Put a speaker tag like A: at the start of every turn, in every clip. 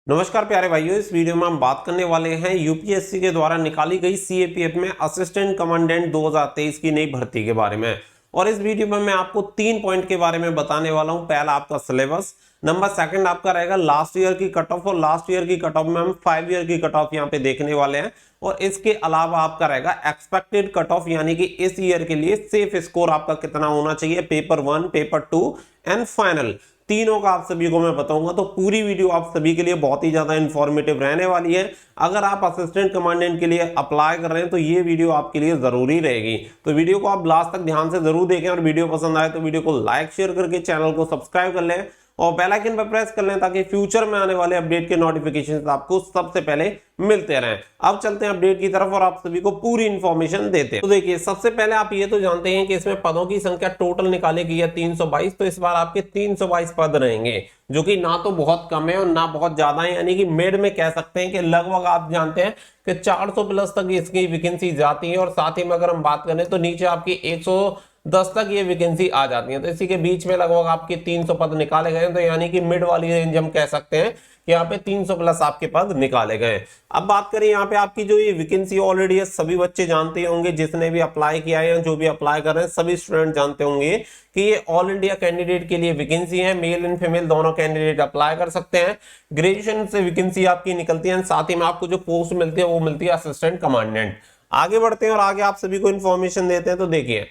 A: नमस्कार प्यारे भाइयों, इस वीडियो में हम बात करने वाले हैं यूपीएससी के द्वारा निकाली गई सीएपीएफ में असिस्टेंट कमांडेंट 2023 की नई भर्ती के बारे में। और इस वीडियो में मैं आपको 3 पॉइंट के बारे में बताने वाला हूं। पहला आपका सिलेबस, नंबर सेकंड आपका रहेगा लास्ट ईयर की कट ऑफ, और लास्ट ईयर की कट ऑफ में हम 5 ईयर की कट ऑफ यहाँ पे देखने वाले हैं। और इसके अलावा आपका रहेगा एक्सपेक्टेड कट ऑफ, यानी कि इस ईयर के लिए सेफ स्कोर आपका कितना होना चाहिए, पेपर 1, पेपर 2 एंड फाइनल, तीनों का आप सभी को मैं बताऊंगा। तो पूरी वीडियो आप सभी के लिए बहुत ही ज्यादा इंफॉर्मेटिव रहने वाली है। अगर आप असिस्टेंट कमांडेंट के लिए अप्लाई कर रहे हैं तो ये वीडियो आपके लिए जरूरी रहेगी। तो वीडियो को आप लास्ट तक ध्यान से जरूर देखें, और वीडियो पसंद आए तो वीडियो को लाइक शेयर करके चैनल को सब्सक्राइब कर लें और बेल आइकन पर प्रेस कर लें, ताकि फ्यूचर में आने वाले अपडेट के नोटिफिकेशन आपको सबसे पहले मिलते रहें। अब चलते हैं अपडेट की तरफ और आप सभी को पूरी इंफॉर्मेशन देते हैं। तो देखिए, सबसे पहले आप ये तो जानते हैं कि इसमें पदों की संख्या टोटल निकाली गई है 322। तो इस बार आपके 322 पद रहेंगे, जो कि ना तो बहुत कम है और ना बहुत ज्यादा है, यानी कि मिड में कह सकते हैं कि लगभग आप जानते हैं कि 400 प्लस तक इसकी वैकेंसी जाती है। और साथ ही में अगर हम बात करें तो नीचे आपकी 110 तक ये वैकेंसी आ जाती है। तो इसी के बीच में लगभग आपके 300 पद निकाले गए। तो यानी कि मिड वाली रेंज हम कह सकते हैं कि यहाँ पे 300 प्लस आपके पद निकाले गए। अब बात करें यहाँ पे आपकी जो ये वैकेंसी ऑलरेडी है, सभी बच्चे जानते होंगे, जिसने भी अप्लाई किया है, जो भी अप्लाई कर रहे हैं, सभी स्टूडेंट जानते होंगे कि ये ऑल इंडिया कैंडिडेट के लिए वैकेंसी है। मेल एंड फीमेल दोनों कैंडिडेट अप्लाई कर सकते हैं। ग्रेजुएशन से वैकेंसी आपकी निकलती है, साथ ही में आपको जो पोस्ट मिलती है वो मिलती है असिस्टेंट कमांडेंट। आगे बढ़ते हैं और आगे आप सभी को इन्फॉर्मेशन देते हैं। तो देखिए,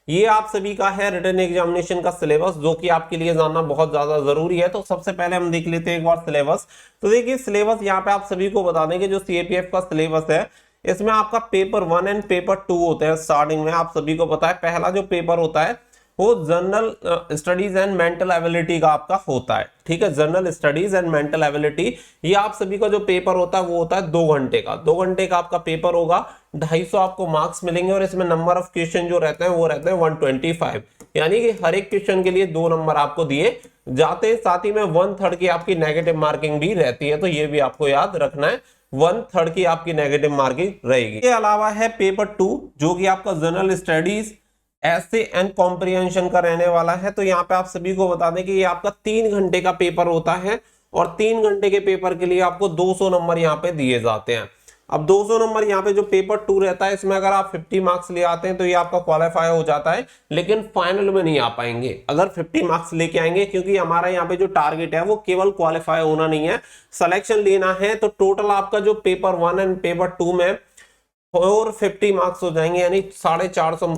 A: ये आप सभी का है रिटन एग्जामिनेशन का सिलेबस, जो कि आपके लिए जानना बहुत ज्यादा जरूरी है। तो सबसे पहले हम देख लेते हैं एक बार सिलेबस। तो देखिए, सिलेबस यहाँ पे आप सभी को बता दें कि जो सीएपीएफ का सिलेबस है, इसमें आपका पेपर 1 एंड पेपर 2 होते हैं। स्टार्टिंग में आप सभी को पता है, पहला जो पेपर होता है वो general studies and mental ability का आपका होता है। ठीक है, general studies and mental ability, ये आप सभी का जो पेपर होता है वो होता है 2 घंटे का। 2 घंटे का आपका पेपर होगा, 250 आपको मार्क्स मिलेंगे। और इसमें नंबर ऑफ क्वेश्चन जो रहते हैं वो रहते हैं 125, यानी कि हर एक क्वेश्चन के लिए 2 नंबर आपको दिए जाते हैं। साथ ही में 1/3 की आपकी नेगेटिव मार्किंग भी रहती है, तो ये भी आपको याद रखना है, 1/3 की आपकी नेगेटिव मार्किंग रहेगी। इसके अलावा है पेपर 2, जो कि आपका जनरल स्टडीज ऐसे एंड कॉम्प्रिहेंशन का रहने वाला है। तो यहाँ पे आप सभी को बता दें कि ये आपका 3 घंटे का पेपर होता है, और 3 घंटे के पेपर के लिए आपको 200 नंबर यहाँ पे दिए जाते हैं। अब 200 नंबर यहाँ पे जो पेपर 2 रहता है, इसमें अगर आप 50 मार्क्स ले आते हैं तो ये आपका क्वालिफाई हो जाता है, लेकिन फाइनल में नहीं आ पाएंगे अगर 50 मार्क्स लेके आएंगे, क्योंकि हमारा यहाँ पे जो टारगेट है वो केवल क्वालिफाई होना नहीं है, सिलेक्शन लेना है। तो टोटल आपका जो पेपर 1 एंड पेपर 2 में 450 मार्क्स हो जाएंगे, यानी 450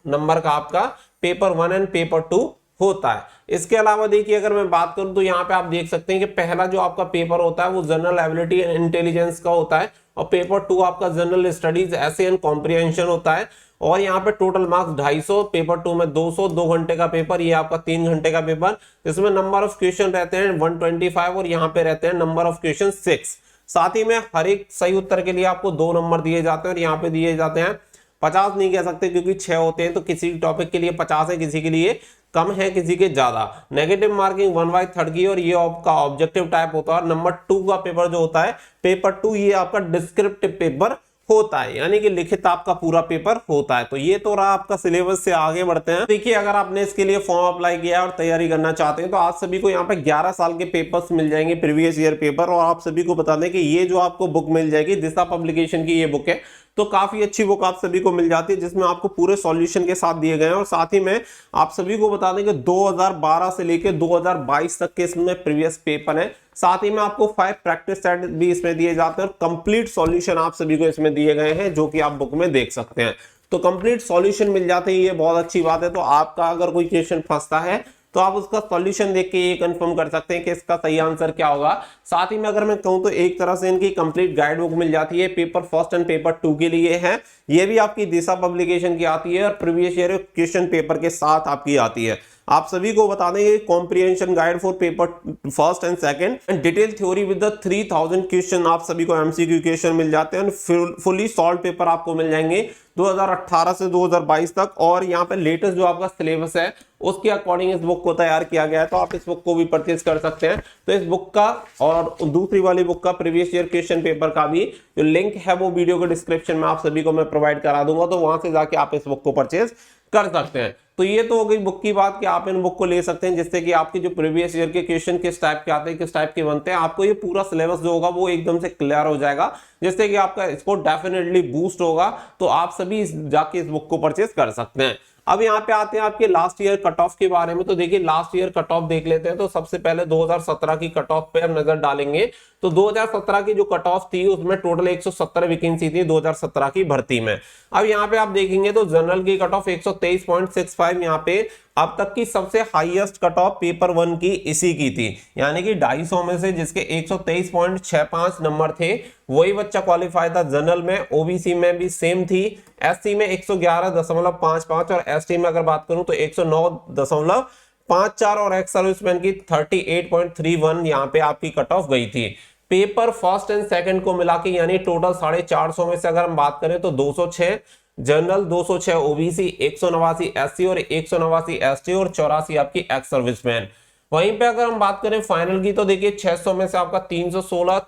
A: नंबर का आपका पेपर 1 एंड पेपर 2 होता है। इसके अलावा देखिए, अगर मैं बात करूं तो यहाँ पे आप देख सकते हैं कि पहला जो आपका पेपर होता है वो जनरल एबिलिटी एंड इंटेलिजेंस का होता है, और पेपर 2 आपका जनरल स्टडीज ऐसे एंड कॉम्प्रिहेंशन होता है। और यहाँ पे टोटल मार्क्स 250, पेपर 2 में 200, 2 घंटे का पेपर, ये आपका 3 घंटे का पेपर। इसमें नंबर ऑफ क्वेश्चन रहते हैं 125, और यहाँ पे रहते हैं नंबर ऑफ क्वेश्चन 6। साथ ही में हर एक सही उत्तर के लिए आपको 2 नंबर दिए जाते हैं, और यहाँ पे दिए जाते हैं 50 नहीं कह सकते क्योंकि 6 होते हैं, तो किसी टॉपिक के लिए 50 है, किसी के लिए कम है, किसी के ज्यादा। नेगेटिव मार्किंग 1/3 की, और ये आपका ऑब्जेक्टिव टाइप होता है। नंबर 2 का पेपर जो होता है, पेपर 2, ये आपका डिस्क्रिप्टिव पेपर होता है, यानी कि लिखित आपका पूरा पेपर होता है। तो ये तो रहा आपका सिलेबस। से आगे बढ़ते हैं। देखिए, अगर आपने इसके लिए फॉर्म अप्लाई किया और तैयारी करना चाहते हैं तो आप सभी को यहाँ पे 11 साल के पेपर्स मिल जाएंगे, प्रीवियस ईयर पेपर। और आप सभी को बता दें कि ये जो आपको बुक मिल जाएगी, दिशा पब्लिकेशन की ये बुक है, तो काफी अच्छी बुक आप सभी को मिल जाती है, जिसमें आपको पूरे सॉल्यूशन के साथ दिए गए हैं। और साथ ही में आप सभी को बता दें कि 2012 से लेकर 2022 तक के इसमें प्रीवियस पेपर है। साथ ही में आपको 5 प्रैक्टिस सेट भी इसमें दिए जाते हैं, और कंप्लीट सॉल्यूशन आप सभी को इसमें दिए गए हैं, जो कि आप बुक में देख सकते हैं। तो कंप्लीट सॉल्यूशन मिल जाते हैं, ये बहुत अच्छी बात है। तो आपका अगर कोई क्वेश्चन फंसता है तो आप उसका सॉल्यूशन देख के ये कंफर्म कर सकते हैं कि इसका सही आंसर क्या होगा। साथ ही में अगर मैं कहूं तो एक तरह से इनकी कंप्लीट गाइड बुक मिल जाती है, पेपर 1 एंड पेपर 2 के लिए है। ये भी आपकी दिशा पब्लिकेशन की आती है, और प्रीवियस ईयर क्वेश्चन पेपर के साथ आपकी आती है। आप सभी को बता देंगे comprehension guide for paper 1 and 2 and detail theory with the 3000 question आप सभी को एमसीक्यू क्वेश्चन मिल जाते हैं। फुली सॉल्व पेपर आपको मिल जाएंगे 2018 से 2022 तक। और यहाँ पे लेटेस्ट जो आपका सिलेबस है उसके अकॉर्डिंग इस बुक को तैयार किया गया है, तो आप इस बुक को भी परचेज कर सकते हैं। तो इस बुक का और दूसरी वाली बुक का प्रीवियस ईयर क्वेश्चन पेपर का भी जो लिंक है वो वीडियो के डिस्क्रिप्शन में आप सभी को मैं प्रोवाइड करा दूंगा, तो वहां से जाके आप इस बुक को परचेज कर सकते हैं। तो ये तो हो गई बुक की बात कि आप इन बुक को ले सकते हैं, जिससे कि आपके जो प्रीवियस ईयर के क्वेश्चन किस टाइप के आते हैं, किस टाइप के बनते हैं, आपको ये पूरा सिलेबस जो होगा वो एकदम से क्लियर हो जाएगा, जिससे कि आपका स्कोर डेफिनेटली बूस्ट होगा। तो आप सभी जाके इस बुक को परचेज कर सकते हैं। अब यहाँ पे आते हैं आपके लास्ट ईयर कट ऑफ के बारे में। तो देखिए लास्ट ईयर कट ऑफ देख लेते हैं। तो सबसे पहले 2017 की कट ऑफ पे हम नजर डालेंगे। तो 2017 की जो कट ऑफ थी उसमें टोटल 170 वैकेंसी थी 2017 की भर्ती में। अब यहाँ पे आप देखेंगे तो जनरल की कट ऑफ 123.65 यहाँ पे अब तक की सबसे हाईएस्ट कट ऑफ पेपर 1 की इसी की थी, यानी कि 250 में से जिसके 123.65 नंबर थे वही बच्चा क्वालिफाई था जनरल में। ओबीसी में भी सेम थी, एससी में 111.55 और एसटी में अगर बात करूं तो 109.54 और एक्स सर्विसमैन की 38.31 यहाँ पे आपकी कट ऑफ गई थी। पेपर फर्स्ट एंड सेकंड को मिला के यानी टोटल 450 में से अगर हम बात करें तो 206 जनरल, 206 ओबीसी, 189 एससी और 189 एसटी और 84 आपकी एक्स सर्विसमैन। वहीं पे अगर हम बात करें फाइनल की तो देखिए 600 में से आपका 316,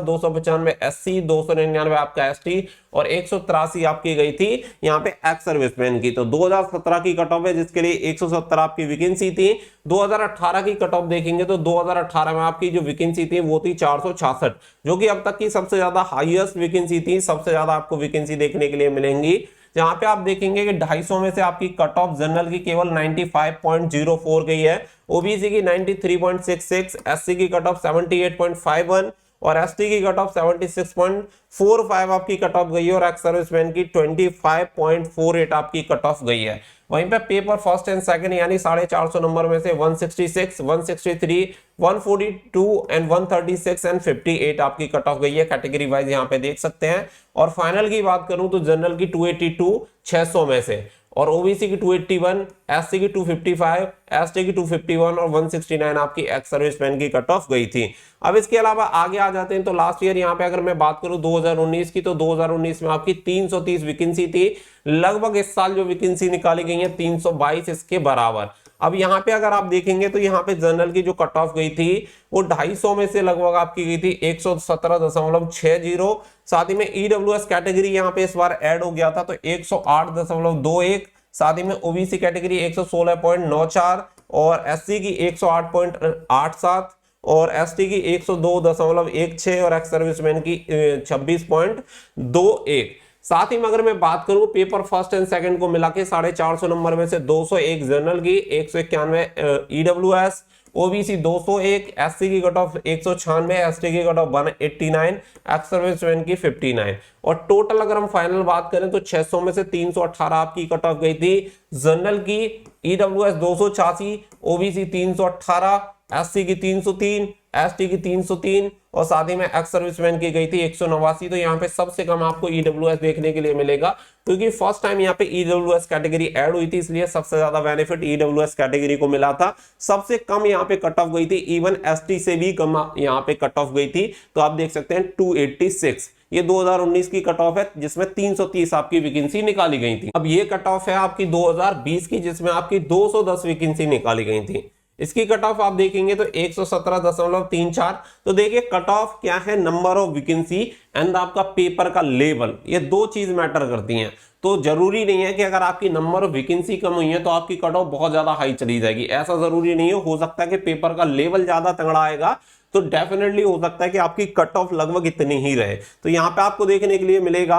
A: 295 एससी, 299 आपका एसटी और 183 आपकी गई थी यहाँ पे एक्स सर्विसमैन की। तो 2017 की कट ऑफ है जिसके लिए 170 आपकी वैकेंसी थी। 2018 की कट ऑफ देखेंगे तो 2018 में आपकी जो वैकेंसी थी वो थी 466, जो कि अब तक की सबसे ज्यादा हाईएस्ट वैकेंसी थी। सबसे ज्यादा आपको वैकेंसी देखने के लिए मिलेंगी, जहां पे आप देखेंगे कि 250 में से आपकी कट ऑफ जनरल की केवल 95.04 गई है, ओबीसी की 93.66, एससी की कट ऑफ 78.51 और एसटी की कट ऑफ 76.45 आपकी कट ऑफ गई है और एक्स सर्विसमैन की 25.48 आपकी कट ऑफ गई है। वहीं पे पेपर फर्स्ट एंड सेकंड यानी 450 नंबर में से 166, 163, 142 एंड 136 एंड 58 आपकी कट ऑफ गई है, कैटेगरी वाइज यहाँ पे देख सकते हैं। और फाइनल की बात करूं तो जनरल की 282 600 में से और ओबीसी की 281, एससी की 255, एसटी की 251 और 169 आपकी एक्स सर्विसमैन की कट ऑफ गई थी। अब इसके अलावा आगे आ जाते हैं तो लास्ट ईयर यहाँ पे अगर मैं बात करूं 2019 की तो 2019 में आपकी 330 वैकेंसी थी। लगभग इस साल जो वैकेंसी निकाली गई है 322 इसके बराबर। अब यहाँ पे अगर आप देखेंगे तो यहाँ पे जनरल की जो कट ऑफ गई थी वो 250 में से लगभग आपकी गई थी 117.60। साथ ही में ईडब्ल्यूएस कैटेगरी यहाँ पे इस बार ऐड हो गया था तो 108.21। साथ ही में ओबीसी कैटेगरी 116.94 और एससी की 108.87 और एसटी की 102.16 और एक्स सर्विसमैन की 26.21। साथ ही में अगर मैं बात करूं पेपर फर्स्ट एंड सेकंड को मिला के 450 नंबर में से 201 जनरल की, 191 ईडब्ल्यूएस, ओबीसी 201, एससी की कट ऑफ 196, एसटी की कट ऑफ 189, एक्स सर्विसमैन की 59 और टोटल अगर हम फाइनल बात करें तो 600 में से 318 आपकी कट ऑफ गई थी। जनरल की ईडब्ल्यूएस 286, ओबीसी 318, एससी की 303, एसटी की 303 और साथ ही में एक्स सर्विसमैन की गई थी 189। तो यहाँ पे सबसे कम आपको ईडब्ल्यूएस देखने के लिए मिलेगा क्योंकि फर्स्ट टाइम यहाँ पे ईडब्ल्यूएस कैटेगरी ऐड हुई थी, इसलिए सबसे ज्यादा बेनिफिट ईडब्ल्यूएस कैटेगरी को मिला था। सबसे कम यहाँ पे कट ऑफ गई थी, इवन एसटी से भी कम यहाँ पे कट ऑफ गई थी। तो आप देख सकते हैं 286 ये 2019 की कट ऑफ है जिसमें 330 आपकी वैकेंसी निकाली गई थी। अब ये कट ऑफ है आपकी 2020 की जिसमें आपकी 210 वैकेंसी निकाली गई थी। इसकी कट ऑफ आप देखेंगे तो 117.34। तो देखिए कट ऑफ क्या है, नंबर ऑफ वैकेंसी एंड आपका पेपर का लेवल, ये दो चीज मैटर करती हैं। तो जरूरी नहीं है कि अगर आपकी नंबर ऑफ वैकेंसी कम हुई है तो आपकी कट ऑफ बहुत ज्यादा हाई चली जाएगी, ऐसा जरूरी नहीं है। हो सकता है कि पेपर का लेवल ज्यादा तगड़ा आएगा तो डेफिनेटली हो सकता है कि आपकी कट ऑफ लगभग इतनी ही रहे। तो यहाँ पे आपको देखने के लिए मिलेगा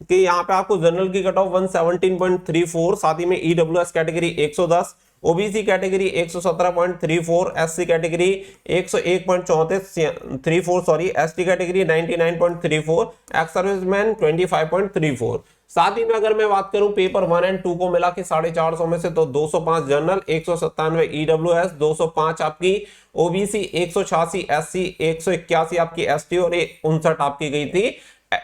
A: कि यहाँ पे आपको जनरल की कट ऑफ 117.34, साथ ही में EWS category 110, OBC category 117.34, SC category 101.34 sorry, ST category 99.34, ex serviceman 25.34। साथ ही में अगर मैं बात करूं पेपर 1 एंड 2 को मिला के 450 में से तो 205 जनरल, 197 ईडब्ल्यूएस, 205 आपकी ओबीसी, 186 एससी, 181 आपकी एसटी और 59 आपकी गई थी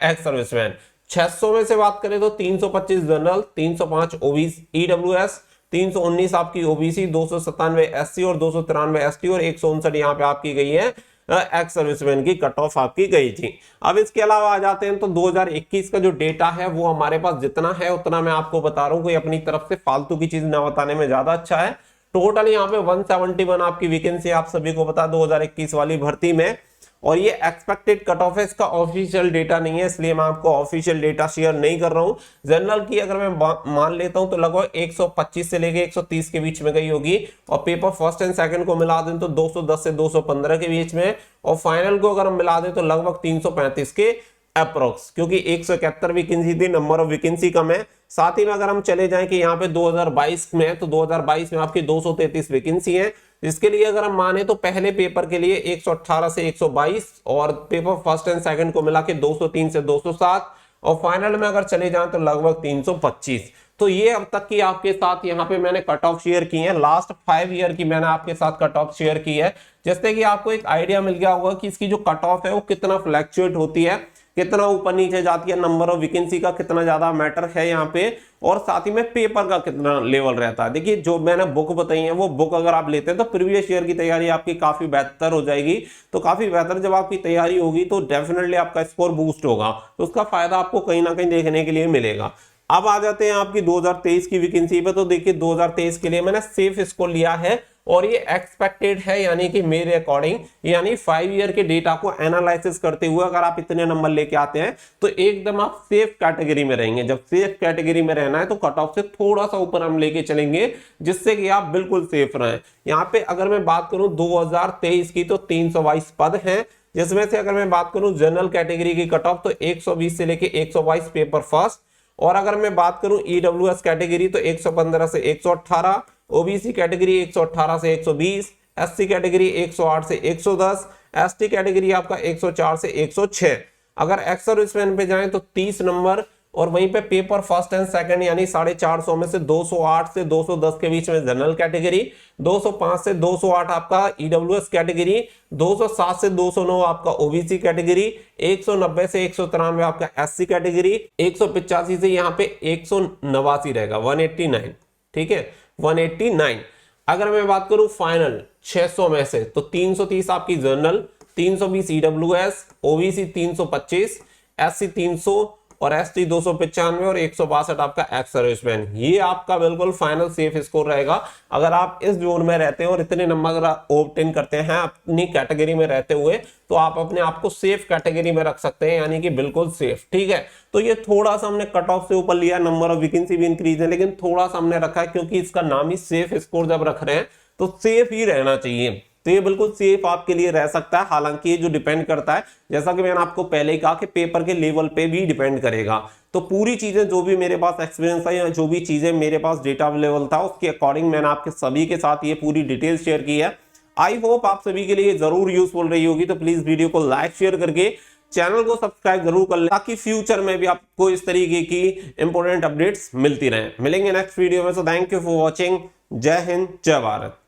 A: एक्स सर्विसमैन। 600 में से बात करें तो 325 जनरल, 305 ओबीसी ईडब्ल्यूएस, 319 आपकी ओबीसी, 297 एससी और 293 एसटी और 159 यहाँ पे आपकी गई है एक्स सर्विसमैन की कट ऑफ आपकी गई थी। अब इसके अलावा आ जाते हैं तो 2021 का जो डेटा है वो हमारे पास जितना है उतना मैं आपको बता रहा हूँ, कोई अपनी तरफ से फालतू की चीज ना बताने में ज्यादा अच्छा है। टोटल यहाँ पे 171 आपकी वैकेंसी आप सभी को बता 2021 वाली भर्ती में और ये एक्सपेक्टेड कट ऑफ है, इसका ऑफिशियल डेटा नहीं है, इसलिए मैं आपको ऑफिशियल डेटा शेयर नहीं कर रहा हूं। जनरल की अगर मैं मान लेता हूं तो लगभग 125 से लेके 130 के बीच में गई होगी, और पेपर फर्स्ट एंड सेकंड को मिला दें तो 210 से 215 के बीच में, और फाइनल को अगर हम मिला दें तो लगभग 335 के अप्रोक्स, क्योंकि 171 वैकेंसी थी, नंबर ऑफ वैकेंसी कम है। साथ ही में अगर हम चले जाएं कि यहाँ पे 2022 में है, तो 2022 में आपकी 233 वैकेंसी है, जिसके लिए अगर हम माने तो पहले पेपर के लिए 118 से 122, और पेपर फर्स्ट एंड सेकंड को मिला के 203 से 207, और फाइनल में अगर चले जाएं तो लगभग 325। तो ये अब तक की आपके साथ यहाँ पे मैंने कट ऑफ शेयर की है, लास्ट 5 ईयर की मैंने आपके साथ कट ऑफ शेयर की है, जिससे कि आपको एक आइडिया मिल गया होगा कि इसकी जो कट ऑफ है वो कितना फ्लैक्चुएट होती है, कितना ऊपर नीचे जाती है, नंबर ऑफ वैकेंसी का कितना ज्यादा मैटर है यहाँ पे, और साथ ही में पेपर का कितना लेवल रहता है। देखिए जो मैंने बुक बताई है वो बुक अगर आप लेते हैं तो प्रीवियस ईयर की तैयारी आपकी काफी बेहतर हो जाएगी। तो काफी बेहतर जब आपकी तैयारी होगी तो डेफिनेटली आपका स्कोर बूस्ट होगा, तो उसका फायदा आपको कहीं ना कहीं देखने के लिए मिलेगा। अब आ जाते हैं आपकी 2023 की वैकेंसी पे। तो देखिए 2023 के लिए मैंने सेफ स्कोर लिया है, और ये एक्सपेक्टेड है, यानी कि मेरे अकॉर्डिंग, यानी 5 ईयर के डेटा को एनालिसिस करते हुए अगर आप इतने नंबर लेके आते हैं तो एकदम आप सेफ कैटेगरी में रहेंगे। जब सेफ कैटेगरी में रहना है तो कट ऑफ से थोड़ा सा ऊपर हम लेके चलेंगे, जिससे कि आप बिल्कुल सेफ रहें। यहाँ पे अगर मैं बात करूं 2023 की तो 322 पद हैं, जिसमें से अगर मैं बात करूं जनरल कैटेगरी की कट ऑफ तो 120 से लेके 122 पेपर फर्स्ट, और अगर मैं बात करूं ईडब्ल्यूएस कैटेगरी तो 115 से 118, ओबीसी कैटेगरी 118 से 120, एससी कैटेगरी 108 से 110, एसटी कैटेगरी आपका 104 से 106। अगर एक्स सर्विसमैन पे जाएं तो 30 नंबर, और वहीं पे पेपर फर्स्ट एंड सेकंड यानी 450 में से 208 से 210 के बीच में जनरल कैटेगरी, 205 से 208 आपका ईडब्ल्यूएस कैटेगरी, 207 से 209 आपका ओबीसी कैटेगरी, 190 से 193 आपका एससी कैटेगरी, 185 से यहाँ पे 189 रहेगा, 189, ठीक है 189। अगर मैं बात करूं फाइनल 600 में से तो 330 आपकी जनरल, 320 ईडब्ल्यूएस, ओबीसी 325, एससी 300, और एसटी 295, और 162 आपका एक्स सर्विसमैन। ये आपका बिल्कुल फाइनल सेफ स्कोर रहेगा अगर आप इस जोन में रहते हैं और इतने नंबर ऑब्टेन करते हैं अपनी कैटेगरी में रहते हुए, तो आप अपने आप को सेफ कैटेगरी में रख सकते हैं, यानी कि बिल्कुल सेफ। ठीक है, तो ये थोड़ा सा हमने कट ऑफ से ऊपर लिया, नंबर ऑफ वैकेंसी भी इंक्रीज है, लेकिन थोड़ा सा हमने रखा है क्योंकि इसका नाम ही सेफ स्कोर जब रख रहे हैं तो सेफ ही रहना चाहिए। तो ये बिल्कुल सेफ आपके लिए रह सकता है। हालांकि ये जो डिपेंड करता है, जैसा कि मैंने आपको पहले ही कहा कि पेपर के लेवल पे भी डिपेंड करेगा। तो पूरी चीजें जो भी मेरे पास एक्सपीरियंस है या जो भी चीजें मेरे पास डेटा अवेलेबल था उसके अकॉर्डिंग मैंने आपके सभी के साथ ये पूरी डिटेल शेयर की है। आई होप आप सभी के लिए जरूर यूजफुल रही होगी। तो प्लीज वीडियो को लाइक शेयर करके चैनल को सब्सक्राइब जरूर कर लें, ताकि फ्यूचर में भी आपको इस तरीके की इंपॉर्टेंट अपडेट्स मिलती रहें। मिलेंगे नेक्स्ट वीडियो में। So thank you for watching. जय हिंद, जय भारत।